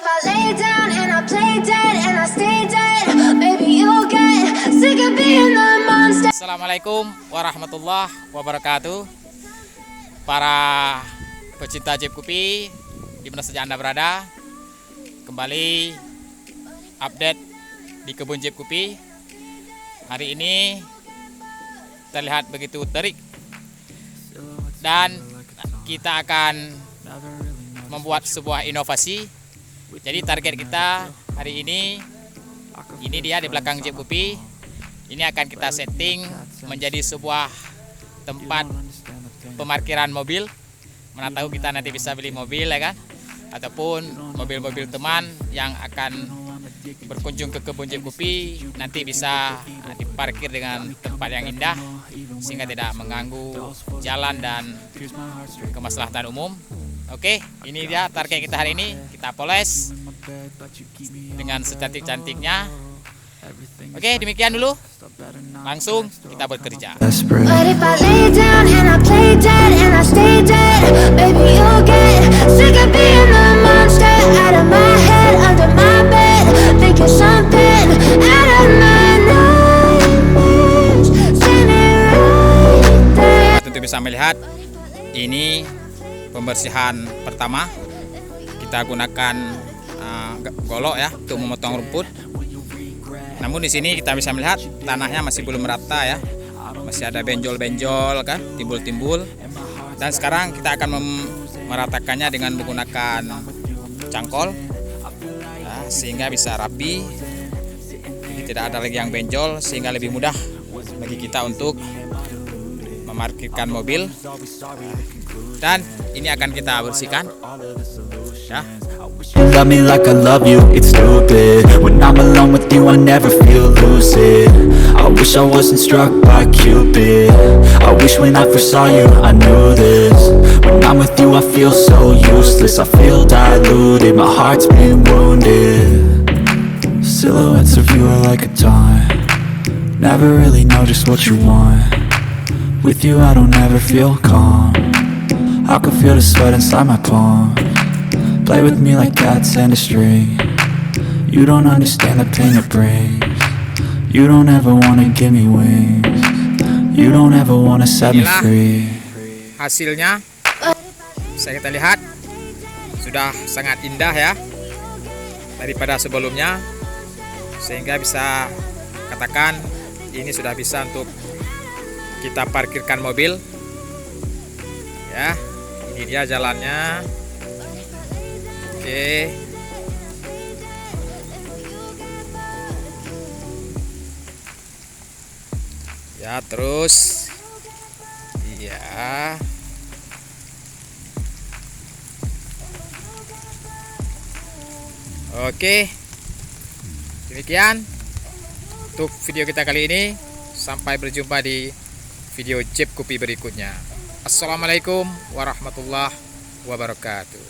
if I lay down and I play dead and I stay dead, maybe you'll get sick of being the monster. Assalamualaikum warahmatullahi wabarakatuh. Para pecinta Jeep Kopi di mana saja Anda berada, kembali update di kebun Jeep Kopi. Hari ini terlihat begitu terik dan kita akan membuat sebuah inovasi. Jadi target kita hari ini dia di belakang Jeep Kopi. Ini akan kita setting menjadi sebuah tempat pemarkiran mobil. Mana tahu kita nanti bisa beli mobil, ya kan? Ataupun mobil-mobil teman yang akan berkunjung ke kebun Jeep Kopi nanti bisa diparkir dengan tempat yang indah sehingga tidak mengganggu jalan dan kemaslahatan umum. Oke, ini dia target kita hari ini. Kita poles dengan secantik-cantiknya. Oke, demikian dulu. Langsung kita bekerja. But if I lay down and I play dead and I stay dead, maybe you'll get sick of being the monster out of my head, under my bed, thinking something out of my nightmares, standing right there. Tentu bisa melihat ini pembersihan pertama. Kita gunakan golok ya untuk memotong rumput. Namun di sini kita bisa melihat tanahnya masih belum merata ya, masih ada benjol-benjol kan, timbul-timbul. Dan sekarang kita akan meratakannya dengan menggunakan cangkol ya, sehingga bisa rapi. Jadi tidak ada lagi yang benjol sehingga lebih mudah bagi kita untuk memarkirkan mobil. Dan ini akan kita bersihkan ya. You love me like I love you, it's stupid. When I'm alone with you I never feel lucid. I wish I wasn't struck by Cupid. I wish when I first saw you I knew this. When I'm with you I feel so useless. I feel diluted, my heart's been wounded. Silhouettes of you are like a taunt. Never really know just what you want. With you I don't ever feel calm. I can feel the sweat inside my palm. Play with me like cats and a string. You don't understand the pain it brings. You don't ever wanna give me wings. You don't ever wanna set me free. Hasilnya bisa kita lihat sudah sangat indah ya daripada sebelumnya, sehingga bisa katakan ini sudah bisa untuk kita parkirkan mobil ya. Ini dia jalannya. Oke. Ya, terus iya. Oke. Demikian untuk video kita kali ini. Sampai berjumpa di video Jeep Kopi berikutnya. Assalamualaikum warahmatullahi wabarakatuh.